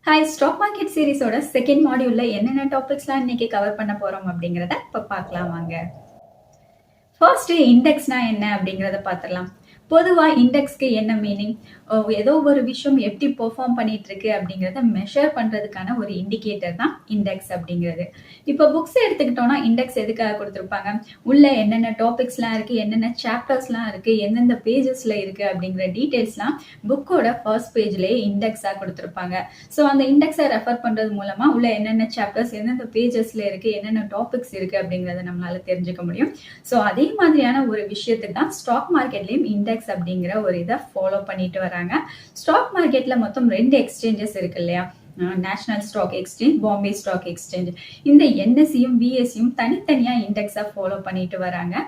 Hi, stock market சீரிஸோட second மாடியூல்ல என்னென்ன டாபிக்ஸ்லாம் இன்னைக்கு cover பண்ண போறோம் அப்படிங்கிறத இப்ப பார்க்கலாம் வாங்க. ஃபர்ஸ்ட் இண்டெக்ஸ்னா என்ன அப்படிங்கிறத பார்த்துடலாம். பொதுவா இண்டெக்ஸ்க்கு என்ன மீனிங்? ஏதோ ஒரு விஷயம் எப்படி பெர்ஃபார்ம் பண்ணிட்டு இருக்கு அப்படிங்கிறத மெஷர் பண்றதுக்கான ஒரு இண்டிகேட்டர் தான் இண்டெக்ஸ் அப்படிங்கிறது. இப்போ புக்ஸ் எடுத்துக்கிட்டோம்னா இண்டெக்ஸ் எதுக்காக கொடுத்துருப்பாங்க? உள்ள என்னென்ன டாபிக்ஸ்லாம் இருக்கு, என்னென்ன சாப்டர்ஸ்லாம் இருக்கு, எந்தெந்த பேஜஸ்ல இருக்கு அப்படிங்கிற டீடைல்ஸ்லாம் புக்கோட ஃபர்ஸ்ட் பேஜ்லயே இண்டெக்ஸா கொடுத்துருப்பாங்க. ஸோ அந்த இண்டெக்ஸை ரெஃபர் பண்றது மூலமா உள்ள என்னென்ன சாப்டர்ஸ், எந்தெந்த பேஜஸ்ல இருக்கு, என்னென்ன டாபிக்ஸ் இருக்கு அப்படிங்கறத நம்மளால தெரிஞ்சுக்க முடியும். ஸோ அதே மாதிரியான ஒரு விஷயத்துக்கு தான் ஸ்டாக் மார்க்கெட்லயும் இண்டெக்ஸ் அப்படிங்கிற ஒரு இதை ஃபாலோ பண்ணிட்டு வராங்க. ஸ்டாக் மார்க்கெட்ல மொத்தம் 2 எக்ஸ்சேஞ்சஸ் இருக்கு இல்லையா? National stock exchange, Bombay stock exchange. இந்த என்எஸ்சியும் பிஎஸ்சியும் தனித்தனியா இண்டெக்ஸா ஃபாலோ பண்ணிட்டு வராங்க.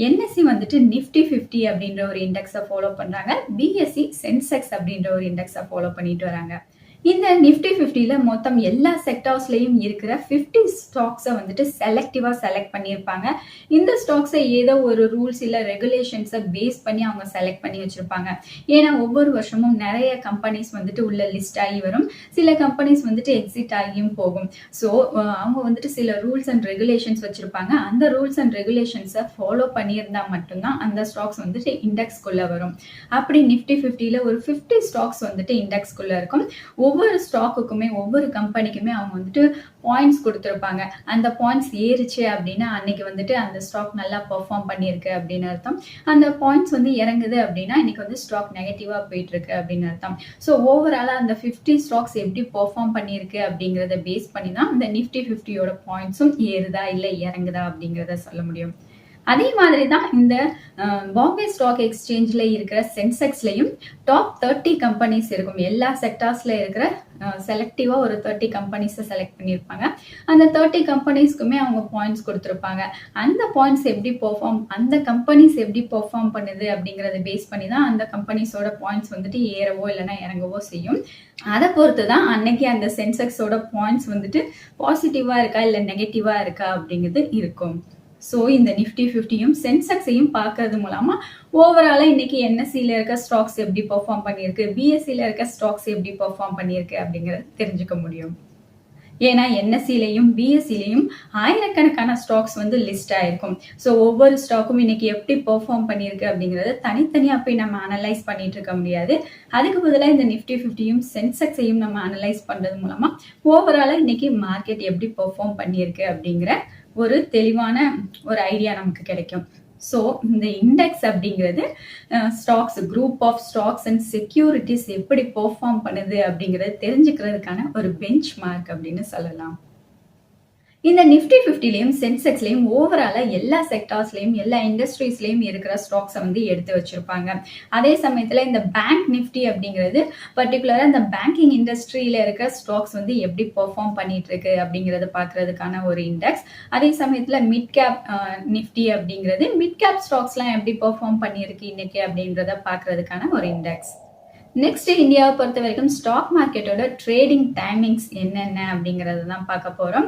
என்எஸ்சி வந்துட்டு நிஃப்டி 50 அப்படின்ற ஒரு இண்டெக்ஸை ஃபாலோ பண்றாங்க. பிஎஸ்சி சென்செக்ஸ் அப்படின்ற ஒரு இண்டெக்ஸை ஃபாலோ பண்ணிட்டு வராங்க. இந்த நிஃப்டி 50ல மொத்தம் எல்லா செக்டார்ஸ்லயும் இருக்கிற 50 ஸ்டாக்ஸை வந்துட்டு செலக்டிவா செலக்ட் பண்ணியிருப்பாங்க. இந்த ஸ்டாக்ஸை ஏதோ ஒரு ரூல்ஸ் இல்ல ரெகுலேஷன்ஸை பேஸ் பண்ணி அவங்க செலக்ட் பண்ணி வச்சிருப்பாங்க. ஏன்னா ஒவ்வொரு வருஷமும் நிறைய கம்பெனிஸ் வந்துட்டு உள்ள லிஸ்ட் ஆகி வரும். சில கம்பெனிஸ் வந்துட்டு எக்ஸிட் ஆகியும் போகும். ஸோ அவங்க வந்துட்டு சில ரூல்ஸ் அண்ட் ரெகுலேஷன்ஸ் வச்சிருப்பாங்க. அந்த ரூல்ஸ் அண்ட் ரெகுலேஷன்ஸை ஃபாலோ பண்ணியிருந்தா மட்டும்தான் அந்த ஸ்டாக்ஸ் வந்துட்டு இண்டெக்ஸ்குள்ள வரும். அப்படி நிஃப்டி 50ல ஒரு 50 ஸ்டாக்ஸ் வந்துட்டு இண்டெக்ஸ்குள்ள இருக்கும். ஒவ்வொரு ஸ்டாக்குக்குமே ஒவ்வொரு கம்பெனிக்குமே அவங்க வந்துட்டு பாயிண்ட்ஸ் கொடுத்துருப்பாங்க. அந்த பாயிண்ட்ஸ் ஏறிச்சு அப்படின்னா அன்னைக்கு வந்துட்டு அந்த ஸ்டாக் நல்லா பெர்ஃபார்ம் பண்ணியிருக்கு அப்படின்னு அர்த்தம். அந்த பாயிண்ட்ஸ் வந்து இறங்குது அப்படின்னா இன்னைக்கு வந்து ஸ்டாக் நெகட்டிவா போயிட்டு இருக்கு அப்படின்னு அர்த்தம். ஸோ ஓவராலா அந்த 50 ஸ்டாக்ஸ் எப்படி பெர்ஃபார்ம் பண்ணியிருக்கு அப்படிங்கிறத பேஸ் பண்ணி தான் இந்த நிஃப்டி 50யோட பாயிண்ட்ஸும் ஏறுதா இல்லை இறங்குதா அப்படிங்கிறத சொல்ல முடியும். அதே மாதிரி தான் இந்த பாம்பே ஸ்டாக் எக்ஸ்சேஞ்சில் இருக்கிற சென்செக்ஸ்லையும் டாப் 30 கம்பெனிஸ் இருக்கும். எல்லா செக்டார்ஸ்ல இருக்கிற செலக்டிவா ஒரு 30 கம்பெனிஸை செலக்ட் பண்ணியிருப்பாங்க. அந்த 30 கம்பெனிஸ்க்குமே அவங்க பாயிண்ட்ஸ் கொடுத்துருப்பாங்க. அந்த பாயிண்ட்ஸ் எப்படி பெர்ஃபார்ம், அந்த கம்பெனிஸ் எப்படி பெர்ஃபார்ம் பண்ணுது அப்படிங்கறத பேஸ் பண்ணி தான் அந்த கம்பெனிஸோட பாயிண்ட்ஸ் வந்துட்டு ஏறவோ இல்லைன்னா இறங்கவோ செய்யும். அதை பொறுத்து தான் அன்னைக்கு அந்த சென்செக்ஸோட பாயிண்ட்ஸ் வந்துட்டு பாசிட்டிவா இருக்கா இல்லை நெகட்டிவா இருக்கா அப்படிங்கிறது இருக்கும். ஸோ இந்த நிஃப்டி 50யும் சென்செக்ஸையும் பார்க்கறது மூலமா ஓவராலா இன்னைக்கு என்எஸ்சியில் இருக்க ஸ்டாக்ஸ் எப்படி பெர்ஃபார்ம் பண்ணியிருக்கு, பிஎஸ்சியில் இருக்க ஸ்டாக்ஸ் எப்படி பெர்ஃபார்ம் பண்ணியிருக்கு அப்படிங்கிறத தெரிஞ்சுக்க முடியும். ஏன்னா என்எஸ்சிலையும் பிஎஸ்சிலையும் ஆயிரக்கணக்கான ஸ்டாக்ஸ் வந்து லிஸ்ட் ஆயிருக்கும். ஸோ ஒவ்வொரு ஸ்டாக்கும் இன்னைக்கு எப்படி பெர்ஃபார்ம் பண்ணியிருக்கு அப்படிங்கிறத தனித்தனியாக போய் நம்ம அனலைஸ் பண்ணிட்டு இருக்க முடியாது. அதுக்கு பதிலாக இந்த நிஃப்டி 50யும் சென்செக்ஸையும் நம்ம அனலைஸ் பண்றது மூலமா ஓவராலா இன்னைக்கு மார்க்கெட் எப்படி பெர்ஃபார்ம் பண்ணியிருக்கு அப்படிங்கிற ஒரு தெளிவான ஒரு ஐடியா நமக்கு கிடைக்கும். ஸோ இந்த இண்டெக்ஸ் அப்படிங்கிறது stocks, group of stocks and securities எப்படி பெர்ஃபார்ம் பண்ணுது அப்படிங்கிறது தெரிஞ்சுக்கிறதுக்கான ஒரு பெஞ்ச் மார்க் அப்படின்னு சொல்லலாம். இந்த நிஃப்டி 50லையும் சென்செக்ஸ்லையும் ஓவராலா எல்லா செக்டார்ஸ்லையும் எல்லா இண்டஸ்ட்ரீஸ்லையும் இருக்கிற ஸ்டாக்ஸை வந்து எடுத்து வச்சிருப்பாங்க. அதே சமயத்துல இந்த பேங்க் நிஃப்டி அப்படிங்கிறது பர்டிகுலரா இந்த பேங்கிங் இண்டஸ்ட்ரியில இருக்கிற ஸ்டாக்ஸ் வந்து எப்படி பெர்ஃபார்ம் பண்ணிட்டு இருக்கு அப்படிங்கறத பாக்குறதுக்கான ஒரு இண்டெக்ஸ். அதே சமயத்துல மிட் கேப் நிஃப்டி அப்படிங்கிறது மிட் கேப் ஸ்டாக்ஸ் எல்லாம் எப்படி பெர்ஃபார்ம் பண்ணிருக்கு இன்னைக்கு அப்படின்றத பாக்குறதுக்கான ஒரு இண்டெக்ஸ். நெக்ஸ்ட் இந்தியாவை பொறுத்த வரைக்கும் ஸ்டாக் மார்க்கெட்டோட ட்ரேடிங் டைமிங்ஸ் என்னென்ன அப்படிங்கறது தான் பார்க்க போறோம்.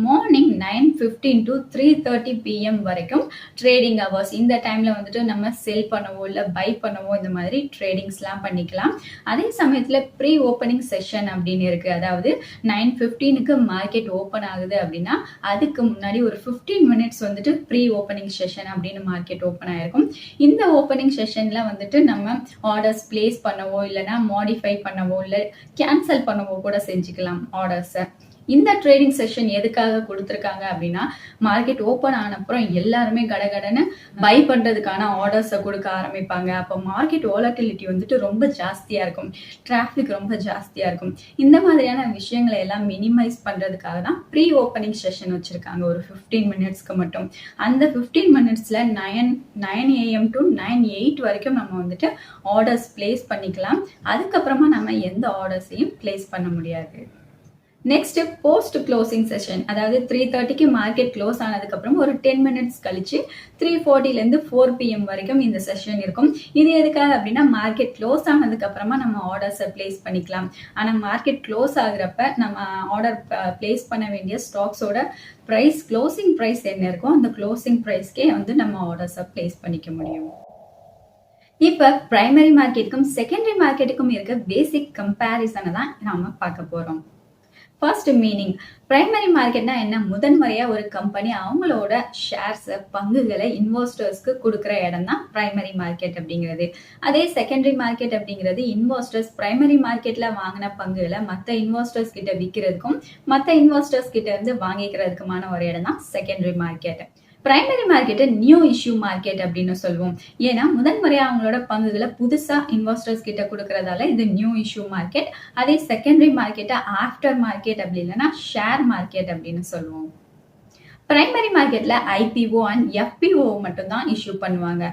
மார்னிங் 9:15 to 3:30 PM வரைக்கும் ட்ரேடிங் ஹவர்ஸ். இந்த டைம்ல வந்துட்டு நம்ம செல் பண்ணவோ இல்லை பை பண்ணவோ இந்த மாதிரி ட்ரேடிங்ஸ்லாம் பண்ணிக்கலாம். அதே சமயத்துல ப்ரீ ஓப்பனிங் செஷன் அப்படின்னு இருக்கு. அதாவது 9:15க்கு மார்க்கெட் ஓப்பன் ஆகுது அப்படின்னா அதுக்கு முன்னாடி ஒரு 15 மினிட்ஸ் வந்துட்டு ப்ரீ ஓப்பனிங் செஷன் அப்படின்னு மார்க்கெட் ஓப்பன் ஆயிருக்கும். இந்த ஓப்பனிங் செஷன்ல வந்துட்டு நம்ம ஆர்டர்ஸ் பிளேஸ் பண்ணவோ இல்லைன்னா மாடிஃபை பண்ணவோ இல்லை கேன்சல் பண்ணவோ கூட செஞ்சுக்கலாம் ஆர்டர்ஸை. இந்த ட்ரேடிங் செஷன் எதுக்காக கொடுத்துருக்காங்க அப்படின்னா மார்க்கெட் ஓப்பன் ஆன அப்புறம் எல்லாருமே கடகடன்னு பை பண்றதுக்கான ஆர்டர்ஸை கொடுக்க ஆரம்பிப்பாங்க. அப்போ மார்க்கெட் வாலட்டிலிட்டி வந்துட்டு ரொம்ப ஜாஸ்தியா இருக்கும், டிராஃபிக் ரொம்ப ஜாஸ்தியா இருக்கும். இந்த மாதிரியான விஷயங்களை எல்லாம் மினிமைஸ் பண்றதுக்காக தான் ப்ரீ ஓப்பனிங் செஷன் வச்சிருக்காங்க ஒரு 15 மினிட்ஸ்க்கு மட்டும். அந்த 15 மினிட்ஸ்ல 9 AM to 9:08 வரைக்கும் நம்ம வந்துட்டு ஆர்டர்ஸ் பிளேஸ் பண்ணிக்கலாம். அதுக்கப்புறமா நம்ம எந்த ஆர்டர்ஸையும் பிளேஸ் பண்ண முடியாது. நெக்ஸ்ட் போஸ்ட் க்ளோசிங் செஷன், அதாவது 3:30க்கு மார்க்கெட் க்ளோஸ் ஆனதுக்கு அப்புறம் ஒரு 10 மினிட்ஸ் கழிச்சு 3:40லேருந்து 4 PM வரைக்கும் இந்த செஷன் இருக்கும். இது எதுக்காக அப்படின்னா மார்க்கெட் க்ளோஸ் ஆனதுக்கு அப்புறமா நம்ம ஆர்டர்ஸை பிளேஸ் பண்ணிக்கலாம். ஆனா மார்க்கெட் க்ளோஸ் ஆகுறப்ப நம்ம ஆர்டர் பிளேஸ் பண்ண வேண்டிய ஸ்டாக்ஸோட பிரைஸ், க்ளோசிங் பிரைஸ் என்ன இருக்கோ அந்த க்ளோசிங் பிரைஸ்க்கே வந்து நம்ம ஆர்டர்ஸை பிளேஸ் பண்ணிக்க முடியும். இப்ப பிரைமரி மார்க்கெட்டுக்கும் செகண்டரி மார்க்கெட்டுக்கும் இருக்க பேசிக் கம்பேரிசனை தான் நாம பார்க்க போறோம். First meaning. பிரைமரி மார்க்கெட்னா என்ன? முதன்முறையா ஒரு கம்பெனி அவங்களோட ஷேர்ஸ் பங்குகளை இன்வெஸ்டர்ஸ்க்கு கொடுக்குற இடம் தான் பிரைமரி மார்க்கெட் அப்படிங்கிறது. அதே செகண்டரி மார்க்கெட் அப்படிங்கிறது இன்வெஸ்டர்ஸ் பிரைமரி மார்க்கெட்ல வாங்கின பங்குகளை மற்ற இன்வெஸ்டர்ஸ் கிட்ட விற்கிறதுக்கும் மற்ற இன்வெஸ்டர்ஸ் கிட்ட இருந்து வாங்கிக்கிறதுக்குமான ஒரு இடம் தான் செகண்டரி மார்க்கெட். பிரைமரி மார்க்கெட்டை நியூ இஷ்யூ மார்க்கெட் அப்படின்னு சொல்லுவோம். ஏன்னா முதன்முறையா அவங்களோட பங்குகளை புதுசா இன்வெஸ்டர்ஸ் கிட்ட கொடுக்கறதால இது நியூ இஷ்யூ மார்க்கெட். அதே செகண்டரி மார்க்கெட்டை ஆஃப்டர் மார்க்கெட் அப்படி இல்லைன்னா ஷேர் மார்க்கெட் அப்படின்னு சொல்லுவோம். பிரைமரி மார்க்கெட்ல ஐபிஓ அண்ட் எஃபிஓ மட்டும் தான் இஷ்யூ பண்ணுவாங்க.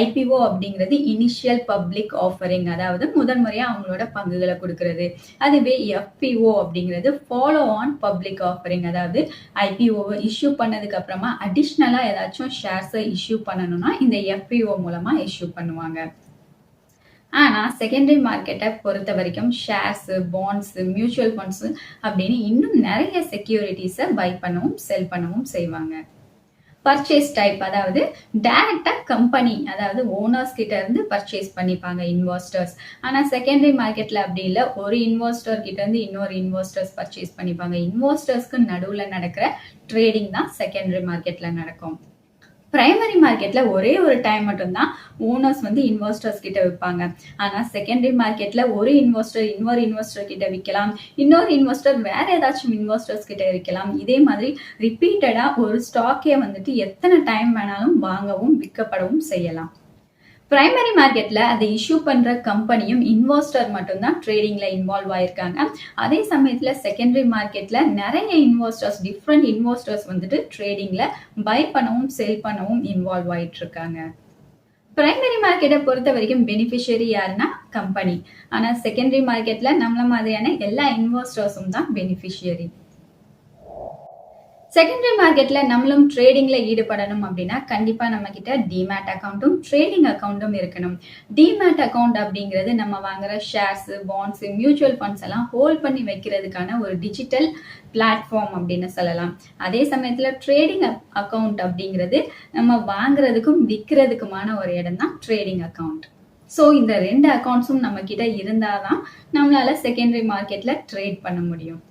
ஐபிஓ அப்படிங்கிறது இனிஷியல் பப்ளிக் ஆஃபரிங், அதாவது முதன்முறையா அவங்களோட பங்குகளை கொடுக்கறது. அதுவே எஃபிஓ அப்படிங்கிறது ஃபாலோ ஆன் பப்ளிக் ஆஃபரிங், அதாவது ஐபிஓவை இஷ்யூ பண்ணதுக்கு அப்புறமா அடிஷ்னலா ஏதாச்சும் ஷேர்ஸை இஷ்யூ பண்ணணும்னா இந்த எஃபிஓ மூலமா இஷ்யூ பண்ணுவாங்க. ஆனா செகண்டரி மார்க்கெட்டை பொறுத்த வரைக்கும் ஷேர்ஸ், பாண்ட்ஸ், மியூச்சுவல் ஃபண்ட்ஸ் அப்படின்னு இன்னும் நிறைய செக்யூரிட்டிஸை பை பண்ணவும் செல் பண்ணவும் செய்வாங்க. பர்ச்சேஸ் டைப், அதாவது டைரக்டா கம்பெனி, அதாவது ஓனர்ஸ் கிட்ட இருந்து பர்ச்சேஸ் பண்ணிப்பாங்க இன்வெஸ்டர்ஸ். ஆனா செகண்டரி மார்க்கெட்ல அப்படி இல்லை, ஒரு இன்வெஸ்டர் கிட்ட இருந்து இன்னொரு இன்வெஸ்டர்ஸ் பர்ச்சேஸ் பண்ணிப்பாங்க. இன்வெஸ்டர்ஸ்க்கு நடுவுல நடக்கிற ட்ரேடிங் தான் செகண்டரி மார்க்கெட்ல நடக்கும். பிரைமரி மார்க்கெட்ல ஒரே ஒரு டைம் மட்டும்தான் ஓனர்ஸ் இன்வெஸ்டர்ஸ் கிட்ட விற்பாங்க. ஆனா செகண்டரி மார்க்கெட்ல ஒரு இன்வெஸ்டர் இன்னொரு இன்வெஸ்டர் கிட்ட விற்கலாம், இன்னொரு இன்வெஸ்டர் வேற ஏதாச்சும் இன்வெஸ்டர்ஸ் கிட்ட விற்கலாம். இதே மாதிரி ரிப்பீட்டடா ஒரு ஸ்டாக்கே எத்தனை டைம் வேணாலும் வாங்கவும் விற்கப்படவும் செய்யலாம். பிரைமரி மார்க்கெட்ல அதை இஷ்யூ பண்ற கம்பெனியும் இன்வெஸ்டர் மட்டும்தான் ட்ரேடிங்ல இன்வால்வ் ஆயிருக்காங்க. அதே சமயத்துல செகண்டரி மார்க்கெட்ல நிறைய இன்வெஸ்டர்ஸ், டிஃப்ரெண்ட் இன்வெஸ்டர்ஸ் ட்ரேடிங்ல பை பண்ணவும் செல் பண்ணவும் இன்வால்வ் ஆயிட்டு இருக்காங்க. பிரைமரி மார்க்கெட்டை பொறுத்த வரைக்கும் பெனிஃபிஷியரி யாருன்னா கம்பெனி. ஆனா செகண்டரி மார்க்கெட்ல நம்மள மாதிரியான எல்லா இன்வெஸ்டர்ஸும் தான் பெனிஃபிஷியரி. செகண்டரி மார்க்கெட்ல நம்மளும் ட்ரேடிங்ல ஈடுபடணும் அப்படின்னா கண்டிப்பா நம்ம கிட்ட டிமேட் அக்கௌண்ட்டும் ட்ரேடிங் அக்கௌண்ட்டும் இருக்கணும். டிமேட் அக்கௌண்ட் அப்படிங்கிறது நம்ம வாங்குற ஷேர்ஸ், பாண்ட்ஸ், மியூச்சுவல் ஃபண்ட்ஸ் எல்லாம் ஹோல்ட் பண்ணி வைக்கிறதுக்கான ஒரு டிஜிட்டல் பிளாட்ஃபார்ம் அப்படின்னு சொல்லலாம். அதே சமயத்துல ட்ரேடிங் அக்கௌண்ட் அப்படிங்கிறது நம்ம வாங்குறதுக்கும் விற்கிறதுக்குமான ஒரு இடம் தான் ட்ரேடிங் அக்கௌண்ட். ஸோ இந்த ரெண்டு அக்கௌண்ட்ஸும் நம்ம கிட்ட இருந்தாதான் நம்மளால செகண்டரி மார்க்கெட்ல ட்ரேட் பண்ண முடியும்.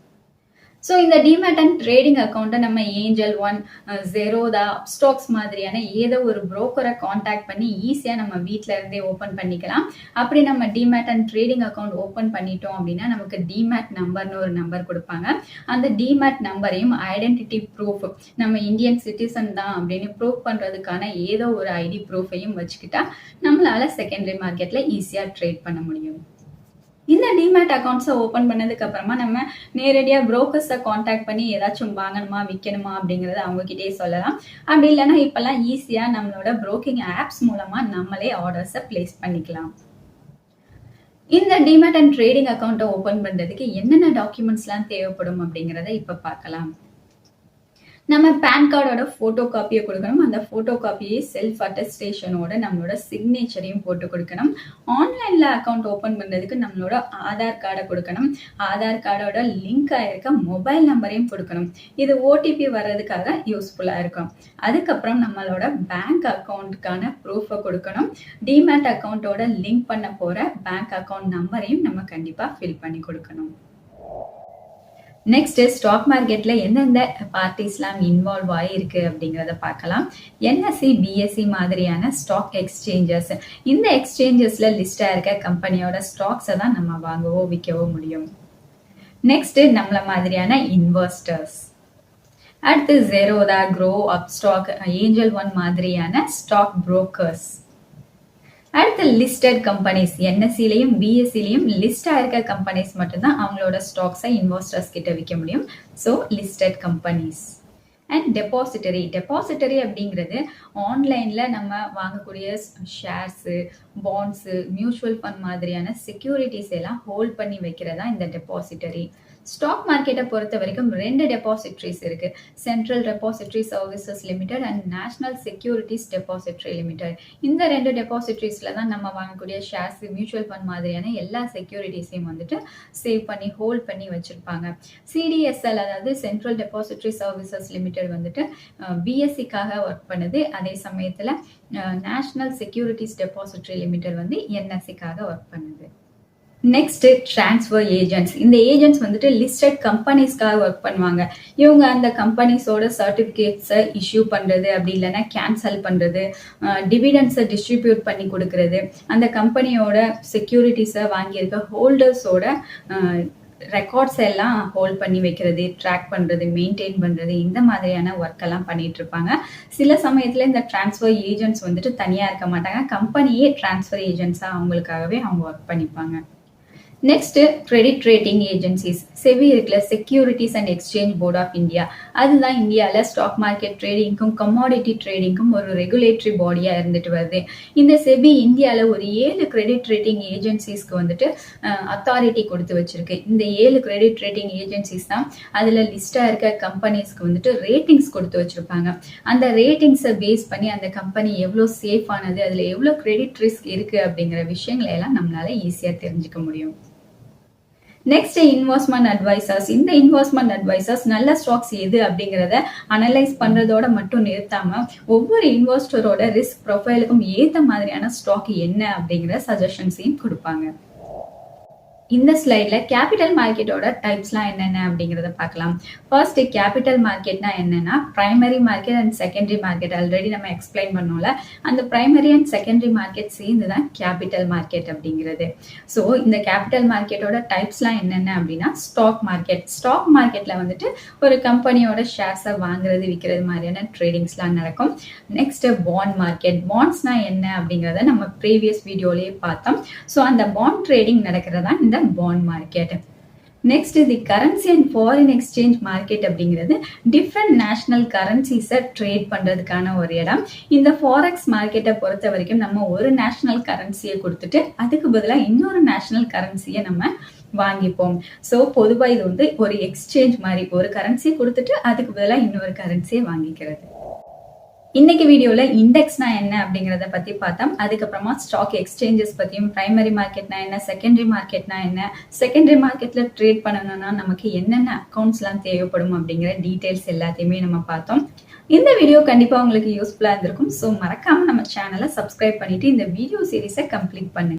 ஸோ இந்த டிமேட் அண்ட் ட்ரேடிங் அக்கௌண்ட்டை நம்ம ஏஞ்சல் ஒன், ஜெரோதா, அப்ஸ்டாக்ஸ் மாதிரியான ஏதோ ஒரு புரோக்கரை காண்டாக்ட் பண்ணி ஈஸியாக நம்ம வீட்டில இருந்தே ஓப்பன் பண்ணிக்கலாம். அப்படி நம்ம demat and trading account open பண்ணிட்டோம் அப்படின்னா நமக்கு டிமேட் நம்பர்னு ஒரு நம்பர் கொடுப்பாங்க. அந்த டிமேட் நம்பரையும் ஐடென்டிட்டி ப்ரூஃப், நம்ம இந்தியன் சிட்டிசன் தான் அப்படின்னு ப்ரூவ் பண்ணுறதுக்கான ஏதோ ஒரு ஐடி ப்ரூஃபையும் வச்சுக்கிட்டா நம்மளால செகண்டரி மார்க்கெட்ல ஈஸியாக ட்ரேட் பண்ண முடியும். இந்த டிமேட் அக்கௌண்ட்ஸை ஓப்பன் பண்ணதுக்கு அப்புறமா நம்ம நேரடியாக புரோக்கர்ஸை காண்டாக்ட் பண்ணி ஏதாச்சும் வாங்கணுமா விற்கணுமா அப்படிங்கறத அவங்க கிட்டே சொல்லலாம். அப்படி இல்லைன்னா இப்பெல்லாம் ஈஸியா நம்மளோட புரோக்கிங் ஆப்ஸ் மூலமா நம்மளே ஆர்டர்ஸை பிளேஸ் பண்ணிக்கலாம். இந்த டிமேட் அண்ட் ட்ரேடிங் அக்கௌண்ட்டை ஓப்பன் பண்றதுக்கு என்னென்ன டாக்குமெண்ட்ஸ்லாம் தேவைப்படும் அப்படிங்கிறத இப்ப பார்க்கலாம். நம்ம பேன் கார்டோட போட்டோ காப்பியை கொடுக்கணும். அந்த போட்டோ காப்பியை செல்ஃப் அட்டஸ்டேஷனோட நம்மளோட சிக்னேச்சரையும் போட்டு கொடுக்கணும். ஆன்லைன்ல அக்கௌண்ட் ஓபன் பண்றதுக்கு நம்மளோட ஆதார் கார்டை கொடுக்கணும். ஆதார் கார்டோட லிங்க் ஆயிருக்க மொபைல் நம்பரையும் கொடுக்கணும். இது ஓடிபி வர்றதுக்காக யூஸ்ஃபுல்லா இருக்கும். அதுக்கப்புறம் நம்மளோட பேங்க் அக்கௌண்ட்டுக்கான ப்ரூஃபை கொடுக்கணும். டிமேட் அக்கௌண்ட்டோட லிங்க் பண்ண போற பேங்க் அக்கௌண்ட் நம்பரையும் நம்ம கண்டிப்பா ஃபில் பண்ணி கொடுக்கணும். நெக்ஸ்ட் ஸ்டாக் மார்க்கெட்ல எந்தெந்த பார்ட்டிஸ்லாம் இன்வால்வ் ஆகிருக்கு அப்படிங்கிறத பார்க்கலாம். என்எஸ்சி, பிஎஸ்சி மாதிரியான ஸ்டாக் எக்ஸ்சேஞ்சஸ், இந்த எக்ஸ்சேஞ்சஸ்ல லிஸ்ட் ஆயிருக்க கம்பெனியோட ஸ்டாக்ஸை தான் நம்ம வாங்கவோ விற்கவோ முடியும். நெக்ஸ்ட் நம்மள மாதிரியான இன்வெஸ்டர்ஸ். அடுத்து Zerodha, grow, Upstox, angel one மாதிரியான ஸ்டாக் புரோக்கர்ஸ். அடுத்த லிஸ்டட் கம்பெனிஸ், என்எஸ்சிலையும் பிஎஸ்சிலையும் லிஸ்ட் ஆயிருக்க கம்பெனிஸ் மட்டும்தான் அவங்களோட ஸ்டாக்ஸை இன்வெஸ்டர்ஸ் கிட்ட விற்க முடியும். So listed companies. And depository. Depository அப்படிங்கிறது ஆன்லைன்ல நம்ம வாங்கக்கூடிய ஷேர்ஸு, பாண்ட்ஸு, மியூச்சுவல் ஃபண்ட் மாதிரியான செக்யூரிட்டிஸ் எல்லாம் ஹோல்ட் பண்ணி வைக்கிறதா இந்த டெபாசிட்டரி. ஸ்டாக் மார்க்கெட்டை பொறுத்த வரைக்கும் 2 டெபாசிட்டரிஸ் இருக்கு. Central depository services limited and national securities depository limited. இந்த 2 டெபாசிட்டரிஸ்ல தான் நம்ம வாங்கக்கூடிய ஷேர்ஸ், மியூச்சுவல் ஃபண்ட் மாதிரியான எல்லா செக்யூரிட்டிஸையும் சேவ் பண்ணி ஹோல்ட் பண்ணி வச்சிருப்பாங்க. சிடிஎஸ்எல், அதாவது சென்ட்ரல் டெபாசிட்டரி சர்வீசஸ் லிமிடெட் பிஎஸ்சிக்காக ஒர்க் பண்ணுது. அதே சமயத்துல நேஷனல் செக்யூரிட்டிஸ் டெபாசிட்டரி லிமிடெட் வந்து என்எஸ்சிக்காக ஒர்க் பண்ணுது. Next transfer agents. இந்த ஏஜென்ட்ஸ் வந்துட்டு லிஸ்டட் கம்பெனிஸ்க்காக ஒர்க் பண்ணுவாங்க. இவங்க அந்த கம்பெனிஸோட சர்டிபிகேட்ஸை இஷ்யூ பண்றது, அப்படி இல்லைன்னா கேன்சல் பண்றது, டிவிடெண்ட்ஸை டிஸ்ட்ரிபியூட் பண்ணி கொடுக்கறது, அந்த கம்பெனியோட செக்யூரிட்டிஸை வாங்கியிருக்க ஹோல்டர்ஸோட ரெக்கார்ட்ஸ் எல்லாம் ஹோல்ட் பண்ணி வைக்கிறது, ட்ராக் பண்றது, மெயின்டைன் பண்றது, இந்த மாதிரியான ஒர்க் எல்லாம் பண்ணிட்டு இருப்பாங்க. சில சமயத்துல இந்த டிரான்ஸ்ஃபர் ஏஜென்ட்ஸ் வந்துட்டு தனியா இருக்க மாட்டாங்க, கம்பெனியே டிரான்ஸ்ஃபர் ஏஜென்ட்ஸா அவங்களுக்காகவே அவங்க ஒர்க் பண்ணிப்பாங்க. Next credit rating agencies. SEBI இருக்குல்ல, securities and exchange board of India. அதுதான் இந்தியாவில் ஸ்டாக் மார்க்கெட் ட்ரேடிங்க்கும் கமாடிட்டி ட்ரேடிங்க்கும் ஒரு ரெகுலேட்டரி பாடியா இருந்துட்டு வருது. இந்த செபி இந்தியாவில் ஒரு 7 கிரெடிட் ரேட்டிங் ஏஜென்சிஸ்க்கு வந்துட்டு அத்தாரிட்டி கொடுத்து வச்சிருக்கு. இந்த 7 கிரெடிட் ரேட்டிங் ஏஜென்சிஸ் தான் அதுல லிஸ்டா இருக்க கம்பெனிஸ்க்கு வந்துட்டு ரேட்டிங்ஸ் கொடுத்து வச்சிருப்பாங்க. அந்த ரேட்டிங்ஸை பேஸ் பண்ணி அந்த கம்பெனி எவ்வளோ சேஃப் ஆனது, அதுல எவ்வளோ கிரெடிட் ரிஸ்க் இருக்கு அப்படிங்கிற விஷயங்களை எல்லாம் நம்மளால ஈஸியா தெரிஞ்சுக்க முடியும். Next investment advisers. இந்த இன்வெஸ்ட்மெண்ட் அட்வைசர்ஸ் நல்ல ஸ்டாக்ஸ் எது அப்படிங்கிறத அனலைஸ் பண்றதோட மட்டும் நிறுத்தாம ஒவ்வொரு இன்வெஸ்டரோட ரிஸ்க் ப்ரொஃபைலுக்கும் ஏத்த மாதிரியான ஸ்டாக் என்ன அப்படிங்கிற சஜஷன்ஸையும் கொடுப்பாங்க. இந்த ஸ்லைட்ல கேபிட்டல் மார்க்கெட்டோட டைப்ஸ்லாம் என்னென்ன அப்படிங்கிறத பார்க்கலாம். ஃபர்ஸ்ட் கேபிட்டல் மார்க்கெட்னா என்னன்னா primary market and secondary market. Already நம்ம எக்ஸ்பிளைன் பண்ணோம்ல, அந்த பிரைமரி அண்ட் செகண்டரி மார்க்கெட் சேர்ந்து தான் கேபிட்டல் மார்க்கெட் அப்படிங்கிறது. ஸோ இந்த கேபிட்டல் மார்க்கெட்டோட டைப்ஸ்லாம் என்னென்ன அப்படின்னா ஸ்டாக் மார்க்கெட். ஸ்டாக் மார்க்கெட்ல வந்துட்டு ஒரு கம்பெனியோட ஷேர்ஸை வாங்குறது விற்கிறது மாதிரியான ட்ரேடிங்ஸ்லாம் நடக்கும். Next bond market. பாண்ட்ஸ்னா என்ன அப்படிங்கிறத நம்ம ப்ரீவியஸ் வீடியோலயே பார்த்தோம். ஸோ அந்த பாண்ட் ட்ரேடிங் நடக்கிறதா இந்த bond market. Next the currency and foreign exchange market அப்படிங்கிறது டிஃப்ரெண்ட் நேஷனல் கரன்சிஸை ட்ரேட் பண்றதுக்கான ஒரு இடம். இந்த ஃபாரெக்ஸ் மார்க்கெட்டை பொறுத்த வரைக்கும் நம்ம ஒரு நேஷனல் கரன்சியை கொடுத்துட்டு அதுக்கு பதிலாக இன்னொரு நேஷனல் கரன்சியை நம்ம வாங்கிப்போம். ஸோ பொதுவாக இது வந்து ஒரு எக்ஸ்சேஞ்ச் மாதிரி, ஒரு கரன்சியை கொடுத்துட்டு அதுக்கு பதிலாக இன்னொரு கரன்சியை வாங்கிக்கிறது. இன்னைக்கு வீடியோல இண்டெக்ஸ்னா என்ன அப்படிங்கறத பத்தி பார்த்தோம். அதுக்கப்புறமா ஸ்டாக் எக்ஸ்சேஞ்சஸ் பத்தியும், பிரைமரி மார்க்கெட்னா என்ன, செகண்டரி மார்க்கெட்னா என்ன, செகண்டரி மார்க்கெட்ல ட்ரேட் பண்ணணும்னா நமக்கு என்னென்ன அக்கௌண்ட்ஸ் எல்லாம் தேவைப்படும் அப்படிங்கிற டீடைல்ஸ் எல்லாத்தையுமே நம்ம பார்த்தோம். இந்த வீடியோ கண்டிப்பா உங்களுக்கு யூஸ்ஃபுல்லா இருந்திருக்கும். ஸோ மறக்காம நம்ம சேனலை சப்ஸ்கிரைப் பண்ணிட்டு இந்த வீடியோ சீரீஸை கம்ப்ளீட் பண்ணுங்க.